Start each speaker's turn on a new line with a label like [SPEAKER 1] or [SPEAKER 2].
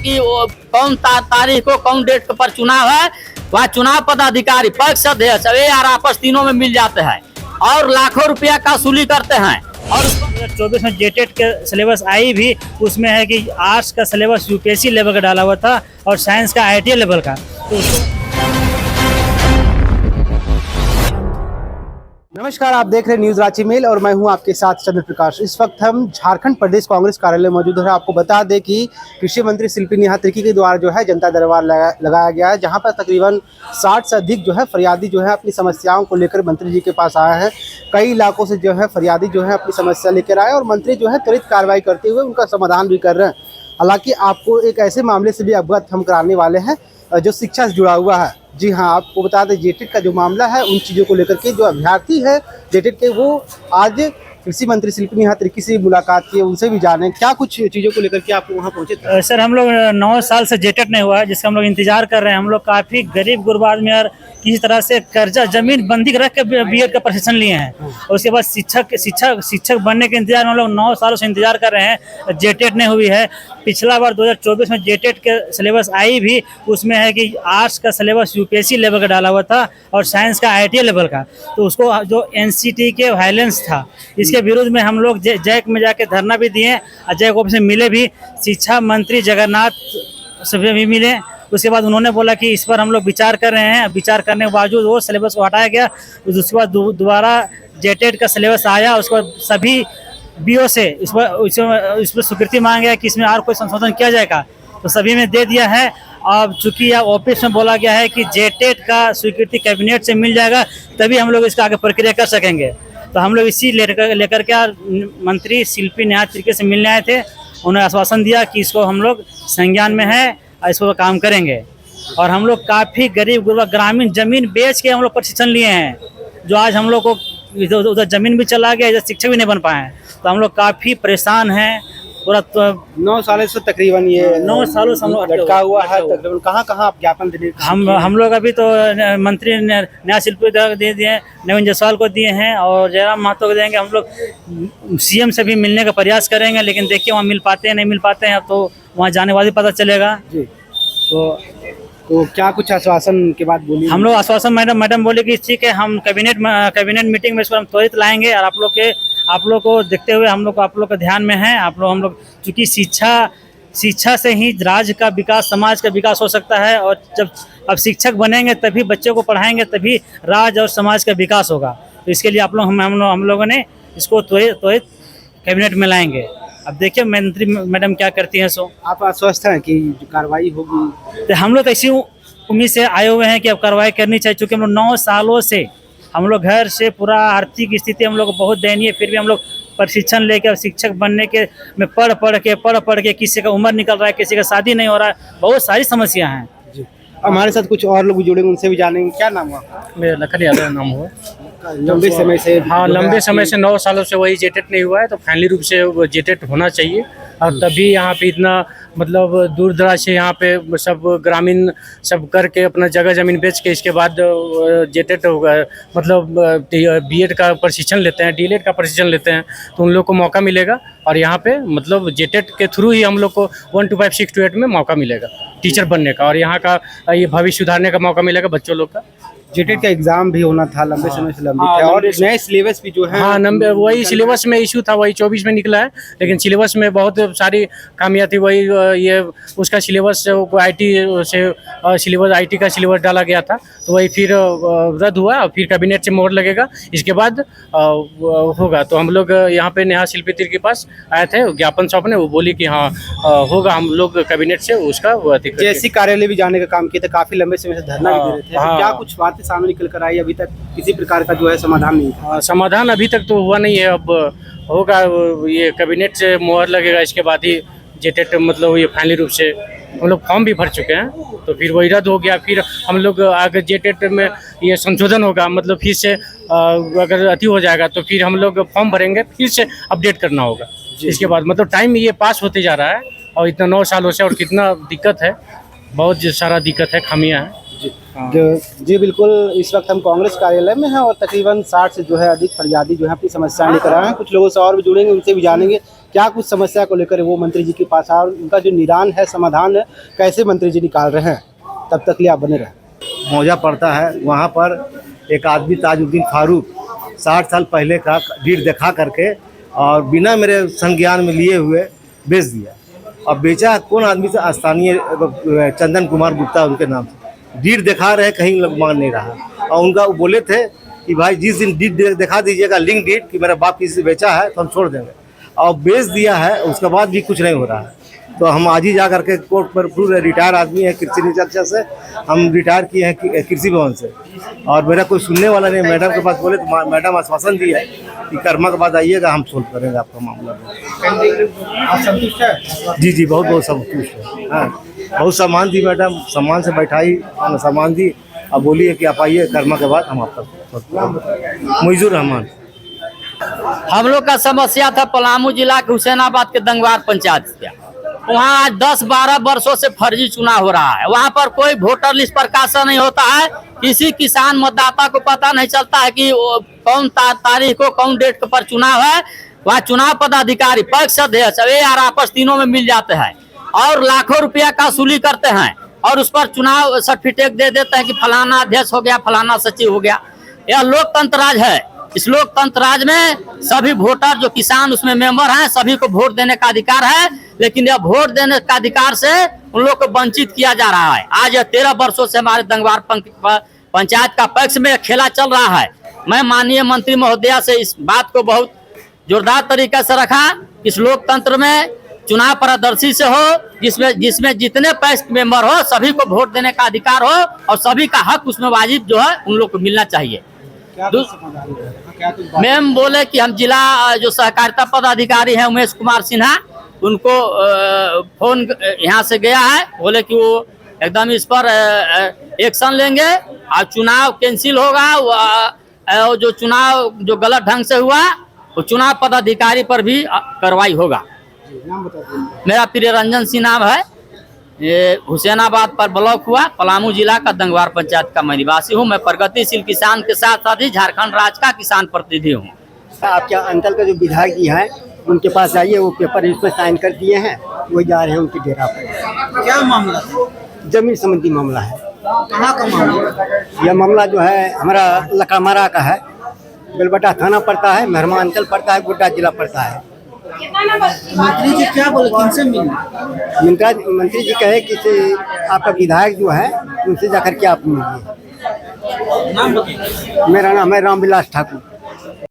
[SPEAKER 1] कि वो कौन तारीख को कौन डेट पर चुनाव है, वह चुनाव पदाधिकारी पक्ष अध्यक्ष यार आपस तीनों में मिल जाते हैं और लाखों रुपया का वसूली करते हैं। और
[SPEAKER 2] 2024 में जेटेट के सिलेबस आई भी उसमें है कि आर्ट्स का सिलेबस यूपीएससी लेवल का डाला हुआ था और साइंस का आईटीआई लेवल का। तो
[SPEAKER 3] नमस्कार, आप देख रहे हैं न्यूज रांची मेल और मैं हूं आपके साथ चंद्र प्रकाश। इस वक्त हम झारखंड प्रदेश कांग्रेस कार्यालय मौजूद है। आपको बता दें कि कृषि मंत्री शिल्पी नेहा तिर्की के द्वारा जो है जनता दरबार लगाया गया है, जहां पर तकरीबन 60 से अधिक जो है फरियादी जो है अपनी समस्याओं को लेकर मंत्री जी के पास आया है। कई इलाकों से जो है फरियादी जो है अपनी समस्या लेकर आए और मंत्री जो है त्वरित कार्रवाई करते हुए उनका समाधान भी कर रहे हैं। हालांकि आपको एक ऐसे मामले से भी अवगत हम कराने वाले हैं जो शिक्षा से जुड़ा हुआ है। जी हाँ, आपको बता दें जेटेट का जो मामला है उन चीज़ों को लेकर के जो अभ्यर्थी है जेटेट के, वो आज कृषि मंत्री शिल्पी नेहा तिर्की से मुलाकात की, उनसे भी जाने क्या कुछ चीज़ों को लेकर के आप वहाँ पहुँचे थे।
[SPEAKER 2] सर, हम लोग 9 साल से जेटेट नहीं हुआ है, जिसका हम लोग इंतजार कर रहे हैं। हम लोग काफ़ी गरीब गुरबा आदमी और किसी तरह से कर्जा जमीन बंदी रख के बीएड का प्रशिक्षण लिए हैं और उसके बाद शिक्षक बनने के इंतजार में हम लोग 9 सालों से इंतजार कर रहे हैं। जेटेट नहीं हुई है। पिछला बार 2024 में जेटेट के सिलेबस आई भी उसमें है कि आर्ट्स का सिलेबस यूपीएससी लेवल का डाला हुआ था और साइंस का आईटीआई लेवल का। तो उसको जो एनसीटी के वायलेंस था, इसके विरुद्ध में हम लोग जैक में जाके धरना भी दिए और जैक ऑफिस में मिले भी। शिक्षा मंत्री जगन्नाथ से भी मिले। उसके बाद उन्होंने बोला कि इस पर हम लोग विचार कर रहे हैं। विचार करने के बावजूद वो सिलेबस को हटाया गया। उसके बाद दोबारा जेटेट का सिलेबस आया। उसके बाद सभी बीओ से इस पर स्वीकृति मांगा गया कि इसमें और कोई संशोधन किया जाएगा, तो सभी में दे दिया है। अब चूंकि यह ऑफिस में बोला गया है कि जेटेट का स्वीकृति कैबिनेट से मिल जाएगा तभी हम लोग इसका आगे प्रक्रिया कर सकेंगे। तो हम लोग इसी लेकर के मंत्री शिल्पी नेहा तिर्की से मिलने आए थे। उन्होंने आश्वासन दिया कि इसको हम लोग संज्ञान में है और इस पर काम करेंगे। और हम लोग काफ़ी गरीब गुरबा ग्रामीण ज़मीन बेच के हम लोग प्रशिक्षण लिए हैं, जो आज हम लोग को उधर ज़मीन भी चला गया, इधर शिक्षक भी नहीं बन पाए हैं। तो हम लोग काफ़ी परेशान हैं। पूरा
[SPEAKER 3] 9 सालों से तकरीबन ये
[SPEAKER 2] 9 सालों से हम लोग
[SPEAKER 3] लटका हुआ है। तकरीबन कहाँ आप ज्ञापन देने
[SPEAKER 2] हम लोग अभी तो मंत्री नया शिल्पी दे दिए, नवीन जायसवाल को दिए हैं और जयराम महतो को देंगे। हम लोग सीएम से भी मिलने का प्रयास करेंगे, लेकिन देखिए वहाँ मिल पाते हैं नहीं मिल पाते हैं। अब तो वहाँ जाने बाद ही पता चलेगा जी।
[SPEAKER 3] तो क्या कुछ आश्वासन के बाद बोली?
[SPEAKER 2] हम लोग आश्वासन मैडम बोले कि ठीक है, हम कैबिनेट मीटिंग में इसको हम त्वरित लाएंगे और आप लोग को देखते हुए हम लोग का ध्यान में है। हम लोग चूँकि शिक्षा से ही राज्य का विकास, समाज का विकास हो सकता है। और जब अब शिक्षक बनेंगे तभी बच्चों को पढ़ाएंगे, तभी राज्य और समाज का विकास होगा। तो इसके लिए हम लोगों ने इसको त्वरित कैबिनेट में लाएंगे। अब देखिए मंत्री मैडम क्या करती हैं। सो
[SPEAKER 3] आप आश्वस्त हैं कि कार्रवाई होगी?
[SPEAKER 2] तो हम लोग तो इसी उम्मीद से आए हुए हैं कि अब कार्रवाई करनी चाहिए, क्योंकि हम लोग 9 सालों से हम लोग घर से पूरा आर्थिक स्थिति हम लोग बहुत दयनीय, फिर भी हम लोग प्रशिक्षण लेकर शिक्षक बनने के में पढ़ के किसी का उम्र निकल रहा है, किसी का शादी नहीं हो रहा है, बहुत सारी समस्या हैं
[SPEAKER 3] जी। हमारे साथ कुछ और लोग जुड़ेंगे, उनसे भी जानेंगे। क्या नाम हुआ?
[SPEAKER 4] मेरा लखन यादव नाम हुआ।
[SPEAKER 3] लंबे समय से?
[SPEAKER 4] हाँ, लंबे समय से 9 सालों से वही जेटेट नहीं हुआ है। तो फाइनली रूप से वो जेटेट होना चाहिए। और तभी यहाँ पे इतना मतलब दूर दराज से यहाँ पे सब ग्रामीण सब करके अपना जगह ज़मीन बेच के इसके बाद जेटेट होगा, मतलब बीएड का प्रशिक्षण लेते हैं, डीएलएड का प्रशिक्षण लेते हैं, तो उन लोग को मौका मिलेगा। और यहाँ पे मतलब जेटेट के थ्रू ही हम लोग को 1 to 5 6 to 8 में मौका मिलेगा टीचर बनने का, और यहाँ का ये भविष्य सुधारने का मौका मिलेगा बच्चों लोग का।
[SPEAKER 3] जेटेट का एग्जाम भी होना था, लंबे समय से लंबित है। और नए सिलेबस भी जो है,
[SPEAKER 4] हाँ, वही सिलेबस में इशू था, वही 24 में निकला है। लेकिन सिलेबस में बहुत सारी खामियां थी। वही ये उसका सिलेबस आईटी से सिलेबस आईटी का सिलेबस डाला गया था, तो वही फिर रद्द हुआ और फिर कैबिनेट से मोहर लगेगा, इसके बाद होगा। तो हम लोग यहाँ पे नेहा शिल्पी तिर्की के पास आए थे ज्ञापन सौंपने। वो बोली कि हाँ होगा, हम लोग कैबिनेट से उसका
[SPEAKER 3] जैसी कार्यालय भी जाने का काम किया था, काफी लंबे समय से धरना भी दे रहे थे। क्या कुछ बातें सामने निकल कर आई? अभी तक किसी प्रकार का जो है समाधान नहीं था।
[SPEAKER 4] समाधान अभी तक तो हुआ नहीं है। अब होगा, ये कैबिनेट से मोहर लगेगा, इसके बाद ही जेटेट मतलब ये फाइनली रूप से हम लोग फॉर्म भी भर चुके हैं, तो फिर वही रद्द हो गया। फिर हम लोग आगे जेटेट में ये संशोधन होगा, मतलब फिर से अगर अति हो जाएगा तो फिर हम लोग फॉर्म भरेंगे, फिर से अपडेट करना होगा। इसके बाद मतलब टाइम ये पास होते जा रहा है और इतना 9 सालों से, और कितना दिक्कत है, बहुत सारा दिक्कत है, खामियाँ हैं
[SPEAKER 3] जी बिल्कुल। इस वक्त हम कांग्रेस कार्यालय में हैं और तकरीबन 60 से जो है अधिक फरियादी जो है अपनी समस्याएं लेकर आए हैं। कुछ लोगों से और भी जुड़ेंगे, उनसे भी जानेंगे क्या कुछ समस्या को लेकर वो मंत्री जी के पास आए और उनका जो निदान है, समाधान है, कैसे मंत्री जी निकाल रहे हैं। तब तक लिए आप बने रहें।
[SPEAKER 5] मौजा पड़ता है वहाँ पर एक आदमी ताजुद्दीन फारूक 60 साल पहले का डीड दिखा करके और बिना मेरे संज्ञान में लिए हुए बेच दिया। अब बेचा कौन आदमी से? स्थानीय चंदन कुमार गुप्ता उनके नाम से डीड दिखा रहे, कहीं लोग मान नहीं रहा। और उनका वो बोले थे कि भाई जिस दिन डीड दिखा दीजिएगा, लिंक डीड कि मेरा बाप किसी से बेचा है तो हम छोड़ देंगे। और बेच दिया है, उसके बाद भी कुछ नहीं हो रहा है। तो हम आज ही जा करके कोर्ट पर पूरे रिटायर आदमी है, कृषि निरीक्षक से हम रिटायर किए हैं कृषि भवन से, और मेरा कोई सुनने वाला नहीं। मैडम के पास बोले तो मैडम आश्वासन दी है कि कर्मा के बाद आइएगा, हम सोल्व करेंगे आपका मामला।
[SPEAKER 3] आप संतुष्ट है?
[SPEAKER 5] जी जी, बहुत बहुत संतुष्ट है। हाँ, बहुत सम्मान दी मैडम, सम्मान से बैठाई, सम्मान दी। अब बोलिए कि आप आइए, कर्मा के बाद हम आपका मुइजुर रहमान।
[SPEAKER 1] हम लोग का समस्या था पलामू जिला के हुसैनाबाद के दंगवार पंचायत से। वहाँ आज 10-12 वर्षों से फर्जी चुनाव हो रहा है। वहाँ पर कोई वोटर लिस्ट प्रकाशन नहीं होता है। किसी किसान मतदाता को पता नहीं चलता है कि कौन तारीख को, कौन डेट पर चुनाव है। वहाँ चुनाव पदाधिकारी, पक्ष अध्यक्ष और आपस तीनों में मिल जाते हैं और लाखों रुपया का वसूली करते हैं और उस पर चुनाव सर्टिफिकेट दे देते हैं कि फलाना अध्यक्ष हो गया, फलाना सचिव हो गया। यह लोकतंत्र राज है। इस लोकतंत्र राज में सभी वोटर जो किसान उसमें मेंबर हैं, सभी को वोट देने का अधिकार है। लेकिन यह वोट देने का अधिकार से उन लोग को वंचित किया जा रहा है। आज यह 13 वर्षों से हमारे दंगवार पंचायत का पक्ष में खेला चल रहा है। मैं माननीय मंत्री महोदया से इस बात को बहुत जोरदार तरीके से रखा। इस लोकतंत्र में चुनाव पारदर्शी से हो, जिसमें जितने पक्ष मेंबर हो सभी को वोट देने का अधिकार हो और सभी का हक उसमें वाजिब जो है उन लोग को मिलना चाहिए। मैम बोले कि हम जिला जो सहकारिता पदाधिकारी हैं उमेश कुमार सिन्हा, उनको फोन यहाँ से गया है। बोले कि वो एकदम इस पर एक्शन लेंगे और चुनाव कैंसिल होगा। और जो चुनाव जो गलत ढंग से हुआ वो चुनाव पदाधिकारी पर भी कार्रवाई होगा। मेरा प्रिय रंजन सिंह नाम है। ये हुसैनाबाद पर ब्लॉक हुआ, पलामू जिला का दंगवार पंचायत का मैं निवासी हूँ। मैं प्रगतिशील किसान के साथ साथ ही झारखंड राज्य का किसान प्रतिनिधि हूँ।
[SPEAKER 6] आपके अंचल का जो विधायक जी हैं उनके पास जाइए, वो पेपर इसमें साइन कर दिए हैं, वही जा रहे हैं उनके डेरा पर।
[SPEAKER 3] क्या मामला?
[SPEAKER 6] जमीन संबंधी मामला है।
[SPEAKER 3] कहाँ का मामला?
[SPEAKER 6] यह मामला जो है हमारा लकामारा का है। बेलबटा थाना पड़ता है, मेहरमा अंचल पड़ता है, गोड्डा जिला पड़ता है।
[SPEAKER 3] मंत्री जी क्या बोले, किनसे मिले?
[SPEAKER 6] मंत्री जी कहे कि आपका विधायक जो है उनसे जाकर के आप मिलिए।
[SPEAKER 3] नाम बताइए।
[SPEAKER 6] मेरा नाम है रामविलास ठाकुर।